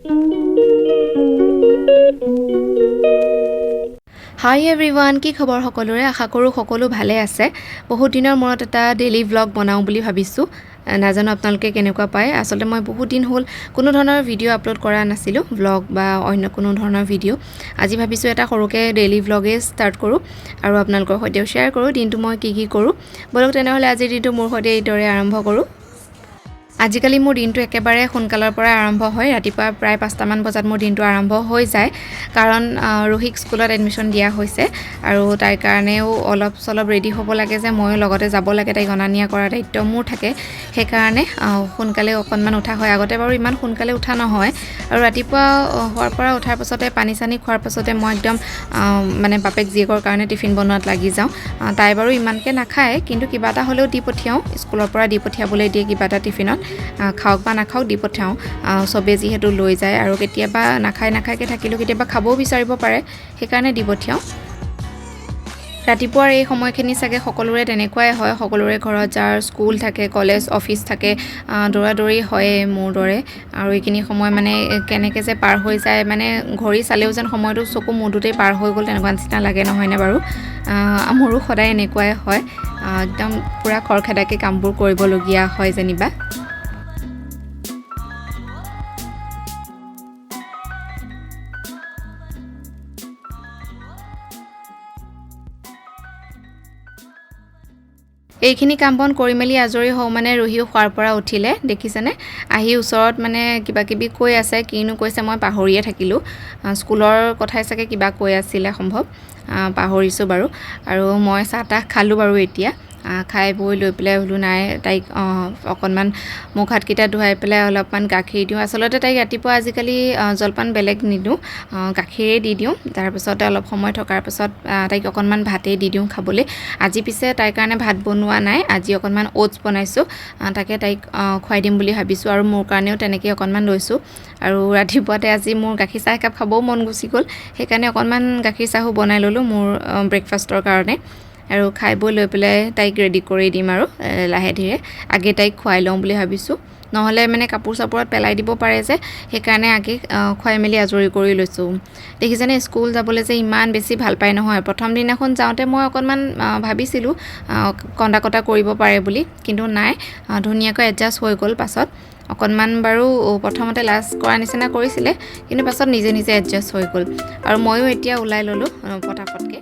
হাই everyone, কি খবৰ সকলোৰে? আশা কৰোঁ সকলো ভালে আছে। বহুত দিনৰ মূৰত এটা ডেইলি ভ্লগ বনাওঁ বুলি ভাবিছোঁ। নাজানো আপোনালোকে কেনেকুৱা পায়। আচলতে মই বহুত দিন হ'ল কোনো ধৰণৰ ভিডিঅ' আপলোড কৰা নাছিলোঁ, ভ্লগ বা অন্য কোনো ধৰণৰ ভিডিঅ'। আজি ভাবিছোঁ এটা সৰুকৈ ডেইলি ভ্লগেই ষ্টাৰ্ট কৰোঁ আৰু আপোনালোকৰ সৈতেও শ্বেয়াৰ কৰোঁ দিনটো মই কি কৰোঁ। বলক তেনেহ'লে আজিৰ দিনটো মোৰ সৈতে এইদৰে আৰম্ভ কৰোঁ। আজিকালি মোৰ দিনটো একেবাৰে সোনকালৰ পৰা আৰম্ভ হয়। ৰাতিপুৱা প্ৰায় 5টামান বজাত মোৰ দিনটো আৰম্ভ হৈ যায়, কাৰণ ৰুহিক স্কুলত এডমিশ্যন দিয়া হৈছে আৰু তাইৰ কাৰণেও অলপ চলপ ৰেডি হ'ব লাগে যে ময়ো লগতে যাব লাগে, তাইক অনা নিয়া কৰাৰ দায়িত্ব মোৰ থাকে। সেইকাৰণে সোনকালে অকণমান উঠা হয়। আগতে বাৰু ইমান সোনকালে উঠা নহয় আৰু ৰাতিপুৱা হোৱাৰ পৰা উঠাৰ পাছতে পানী চানী খোৱাৰ পাছতে মই একদম মানে বাপেক জীয়েকৰ কাৰণে টিফিন বনোৱাত লাগি যাওঁ। তাই বাৰু ইমানকৈ নাখায়, কিন্তু কিবা এটা হ'লেও দি পঠিয়াওঁ, স্কুলৰ পৰা দি পঠিয়াবলৈ দিয়ে কিবা এটা টিফিনত। খাওক বা নাখাওক দি পঠিয়াওঁ, চবেই যিহেতু লৈ যায় আৰু কেতিয়াবা নাখায়কৈ থাকিলেও কেতিয়াবা খাবও বিচাৰিব পাৰে, সেইকাৰণে দি পঠিয়াওঁ। ৰাতিপুৱাৰ এই সময়খিনি চাগে সকলোৰে তেনেকুৱাই হয়। সকলোৰে ঘৰত যাৰ স্কুল থাকে, কলেজ অফিচ থাকে, দৌৰা হয় মোৰ দৰে। আৰু এইখিনি সময় মানে কেনেকৈ যে পাৰ হৈ যায়, মানে ঘড়ী চালেও যেন সময়টো চকু মুদতেই পাৰ হৈ গ'ল তেনেকুৱা নিচিনা লাগে, নহয়নে বাৰু? মোৰো সদায় এনেকুৱাই হয়, একদম পূৰা খৰখেদাকৈ কামবোৰ কৰিবলগীয়া হয় যেনিবা। এইখিনি কাম বন কৰি মেলি আজৰি হওঁ মানে ৰুহিও শোৱাৰ পৰা উঠিলে, দেখিছেনে? আহি ওচৰত মানে কিবা কিবি কৈ আছে, কিনো কৈছে মই পাহৰিয়ে থাকিলোঁ। স্কুলৰ কথাই চাগে কিবা কৈ আছিলে সম্ভৱ, পাহৰিছোঁ বাৰু। আৰু মই চাহ তাহ খালোঁ বাৰু এতিয়া। খাই বৈ লৈ পেলাই বোলো নাই, তাইক অকণমান মুখ হাতকেইটা ধুৱাই পেলাই অলপমান গাখীৰ দিওঁ। আচলতে তাইক ৰাতিপুৱা আজিকালি জলপান বেলেগ নিদিওঁ, গাখীৰেই দি দিওঁ। তাৰপিছতে অলপ সময় থকাৰ পাছত তাইক অকণমান ভাতেই দি দিওঁ খাবলৈ। আজি পিছে তাইৰ কাৰণে ভাত বনোৱা নাই, আজি অকণমান অ'টছ বনাইছোঁ, তাকে তাইক খুৱাই দিম বুলি ভাবিছোঁ। আৰু মোৰ কাৰণেও তেনেকৈ অকণমান লৈছোঁ। আৰু ৰাতিপুৱাতে আজি মোৰ গাখীৰ চাহ একাপ খাবও মন গুচি গ'ল, সেইকাৰণে অকণমান গাখীৰ চাহো বনাই ল'লোঁ মোৰ ব্ৰেকফাষ্টৰ কাৰণে। আৰু খাই বৈ লৈ পেলাই তাইক ৰেডি কৰি দিম আৰু লাহে ধীৰে। আগে তাইক খুৱাই লওঁ বুলি ভাবিছোঁ, নহ'লে মানে কাপোৰ চাপোৰত পেলাই দিব পাৰে যে, সেইকাৰণে আগে খুৱাই মেলি আজৰি কৰি লৈছোঁ। দেখিছেনে স্কুল যাবলৈ যে ইমান বেছি ভাল পায় নহয়। প্ৰথম দিনাখন যাওঁতে মই অকণমান ভাবিছিলোঁ কন্দা কটা কৰিব পাৰে বুলি, কিন্তু নাই, ধুনীয়াকৈ এডজাষ্ট হৈ গ'ল। পাছত অকণমান বাৰু প্ৰথমতে লাজ কৰা নিচিনা কৰিছিলে, কিন্তু পাছত নিজে এডজাষ্ট হৈ গ'ল। আৰু ময়ো এতিয়া ওলাই ল'লোঁ পটাপটকৈ।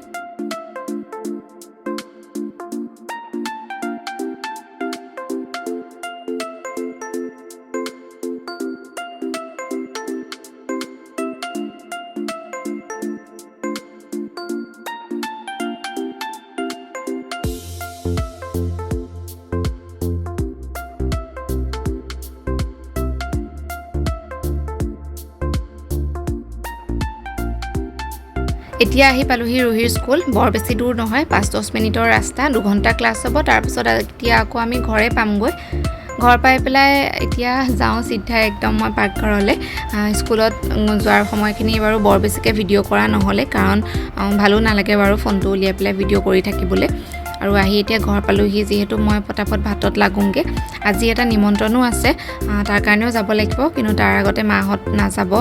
এতিয়া আহি পালোহি ৰুহিৰ স্কুল। বৰ বেছি দূৰ নহয়, 5-10 মিনিটৰ ৰাস্তা, 2 ঘণ্টা ক্লাছ হ'ব। তাৰপিছত এতিয়া আকৌ আমি ঘৰে পামগৈ। ঘৰ পাই পেলাই এতিয়া যাওঁ চিধা একদম মই পাকঘৰলৈ। স্কুলত যোৱাৰ সময়খিনি বাৰু বৰ বেছিকৈ ভিডিঅ' কৰা নহ'লে, কাৰণ ভালো নালাগে বাৰু ফোনটো উলিয়াই পেলাই ভিডিঅ' কৰি থাকিবলৈ। আৰু আহি এতিয়া ঘৰ পালোহি, যিহেতু মই পটাপট ভাতত লাগোঁগৈ। আজি এটা নিমন্ত্ৰণো আছে, তাৰ কাৰণেও যাব লাগিব, কিন্তু তাৰ আগতে মাহঁত নাযাব।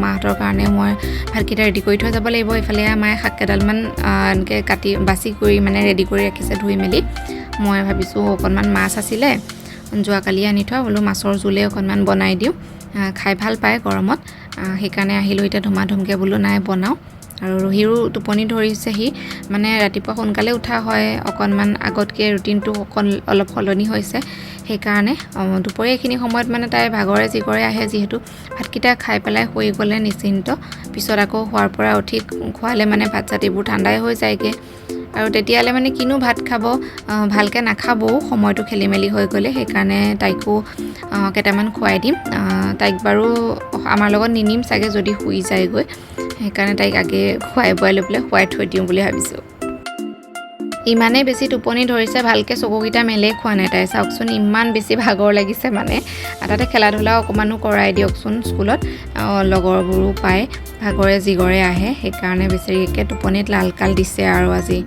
মাহঁতৰ কাৰণেও মই ভাতকেইটা ৰেডি কৰি থৈ যাব লাগিব। ইফালে মায়ে শাক কেইডালমান এনেকৈ বাছি কৰি মানে ৰেডি কৰি ৰাখিছে ধুই মেলি। মই ভাবিছোঁ অকণমান মাছ আছিলে যোৱাকালি আনি থোৱা, বোলো মাছৰ জোলে অকণমান বনাই দিওঁ, খাই ভাল পায় গৰমত। সেইকাৰণে আহিলোঁ এতিয়া ধুমাধুমকৈ, বোলো নাই বনাওঁ। আৰু ৰুহিৰো টোপনি ধৰিছেহি, মানে ৰাতিপুৱা সোনকালে উঠা হয়, অকণমান আগতকৈ ৰুটিনটো অলপ সলনি হৈছে। সেইকাৰণে দুপৰীয়া এইখিনি সময়ত মানে তাই ভাগৰে জিগৰে আহে, যিহেতু ভাতকেইটা খাই পেলাই শুই গ'লে নিশ্চিন্ত। পিছত আকৌ শোৱাৰ পৰা উঠি খোৱালে মানে ভাত চাত এইবোৰ ঠাণ্ডাই হৈ যায়গৈ, আৰু তেতিয়ালৈ মানে কিনো ভাত খাব, ভালকৈ নাখাবও সময়টো খেলি মেলি হৈ গ'লে। সেইকাৰণে তাইকো কেইটামান খুৱাই দিম। তাইক বাৰু আমাৰ লগত নিনিম চাগে যদি শুই যায়গৈ, সেইকাৰণে তাইক আগে খুৱাই বোৱাই লৈ পেলাই শুৱাই থৈ দিওঁ বুলি ভাবিছোঁ। ইমানেই বেছি টোপনি ধৰিছে, ভালকৈ চকুকেইটা মেলেই খোৱা নাই তাই। চাওকচোন ইমান বেছি ভাগৰ লাগিছে, মানে তাতে খেলা ধূলা অকণমানো কৰাই দিয়কচোন স্কুলত, লগৰবোৰো পায়, ভাগৰে জিগৰে আহে, সেইকাৰণে বেছিকৈ টোপনিত লাল কাল দিছে আৰু আজি।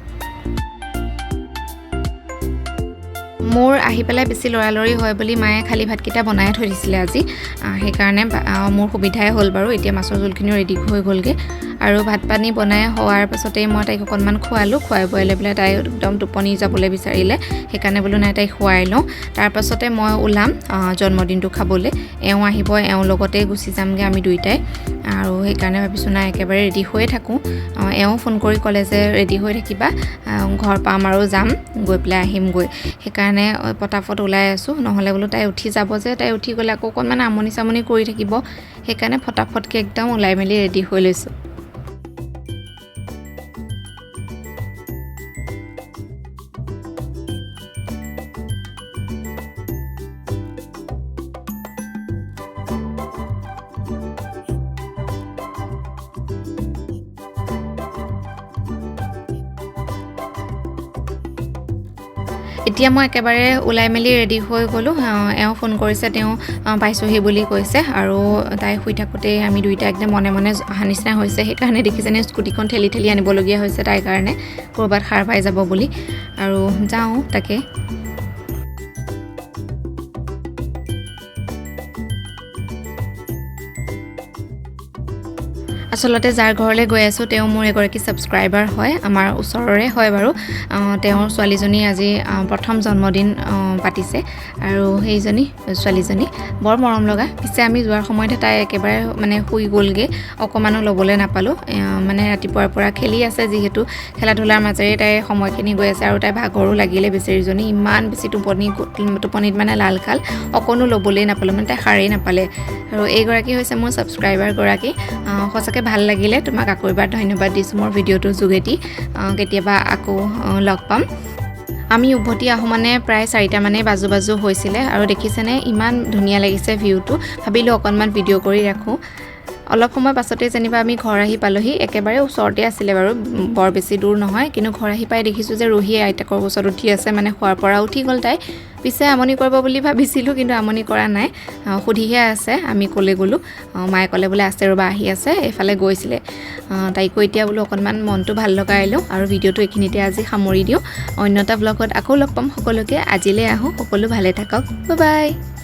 মোৰ আহি পেলাই বেছি লৰালৰি হয় বুলি মায়ে খালী ভাতকেইটা বনাই থৈ দিছিলে আজি সেইকাৰণে মোৰ সুবিধাই হ'ল বাৰু এতিয়া মাছৰ জোলখিনিও ৰেডি হৈ গ'লগৈ আৰু ভাত পানী বনাই হোৱাৰ পাছতেই মই তাইক অকণমান খুৱালোঁ খুৱাই বোৱাই লৈ পেলাই তাই একদম টোপনি যাবলৈ বিচাৰিলে সেইকাৰণে বোলো নাই তাইক খুৱাই লওঁ তাৰপাছতে মই ওলাম জন্মদিনটো খাবলৈ এওঁ আহিব এওঁ লগতে গুচি যামগৈ আমি দুইটাই আৰু সেইকাৰণে ভাবিছোঁ নাই একেবাৰে ৰেডি হৈয়ে থাকোঁ এওঁ ফোন কৰি ক'লে যে ৰেডি হৈ থাকিবা ঘৰ পাম আৰু যাম গৈ পেলাই আহিমগৈ সেইকাৰণে পটাপট ওলাই আছোঁ নহ'লে বোলো তাই উঠি যাব যে তাই উঠি গ'লে আকৌ অকণমান আমনি চামনি কৰি থাকিব সেইকাৰণে ফটাফটকৈ একদম ওলাই মেলি ৰেডি হৈ লৈছোঁ এতিয়া মই একেবাৰে ওলাই মেলি ৰেডি হৈ গ'লোঁ এওঁ ফোন কৰিছে তেওঁ পাইছোঁহি বুলি কৈছে আৰু তাই শুই থাকোঁতেই আমি দুইটা একদম মনে মনে অহা নিচিনা হৈছে সেইকাৰণে দেখিছেনে স্কুটিখন ঠেলি ঠেলি আনিবলগীয়া হৈছে তাইৰ কাৰণে ক'ৰবাত সাৰ পাই যাব বুলি আৰু যাওঁ তাকে আচলতে যাৰ ঘৰলৈ গৈ আছোঁ তেওঁ মোৰ এগৰাকী ছাবস্ক্ৰাইবাৰ হয় আমাৰ ওচৰৰে হয় বাৰু তেওঁৰ ছোৱালীজনী আজি প্ৰথম জন্মদিন পাতিছে আৰু সেইজনী ছোৱালীজনী বৰ মৰম লগা পিছে আমি যোৱাৰ সময়তে তাই একেবাৰে মানে শুই গ'লগৈ অকণমানো ল'বলৈ নাপালোঁ মানে ৰাতিপুৱাৰ পৰা খেলি আছে যিহেতু খেলা ধূলাৰ মাজেৰে তাই সময়খিনি গৈ আছে আৰু তাই ভাগৰো লাগিলে বেচেৰীজনী ইমান বেছি টোপনিত মানে লাল খাল অকণো ল'বলৈ নাপালোঁ মানে তাই সাৰেই নাপালে আৰু এইগৰাকী হৈছে মোৰ ছাবস্ক্ৰাইবাৰগৰাকী সঁচাকৈ ভাল লাগিলে তোমাক আকৌ এবাৰ ধন্যবাদ দিছোঁ মোৰ ভিডিঅ'টোৰ যোগেদি কেতিয়াবা আকৌ লগ পাম আমি উভতি আহোঁ মানে প্ৰায় 4টা মানে বাজু হৈছিলে আৰু দেখিছেনে ইমান ধুনীয়া লাগিছে ভিউটো ভাবিলোঁ অকণমান ভিডিঅ' কৰি ৰাখোঁ অলপ সময় পাছতে যেনিবা আমি ঘৰ আহি পালোহি একেবাৰে ওচৰতে আছিলে বাৰু বৰ বেছি দূৰ নহয় কিন্তু ঘৰ আহি পাই দেখিছোঁ যে ৰুহিয়ে আইতাকৰ ওচৰত উঠি আছে মানে খোৱাৰ পৰা উঠি গ'ল তাই পিছে আমনি কৰিব বুলি ভাবিছিলোঁ কিন্তু আমনি কৰা নাই সুধিহে আছে আমি ক'লৈ গ'লোঁ মায়ে ক'লে বোলে আছে ৰ'বা আহি আছে এইফালে গৈছিলে তাইকো এতিয়া বোলো অকণমান মনটো ভাল লগাই লওঁ আৰু ভিডিঅ'টো এইখিনিতে আজি সামৰি দিওঁ অন্য এটা ব্লগত আকৌ লগ পাম সকলোকে আজিলৈ আহোঁ সকলো ভালে থাকক বাই বাই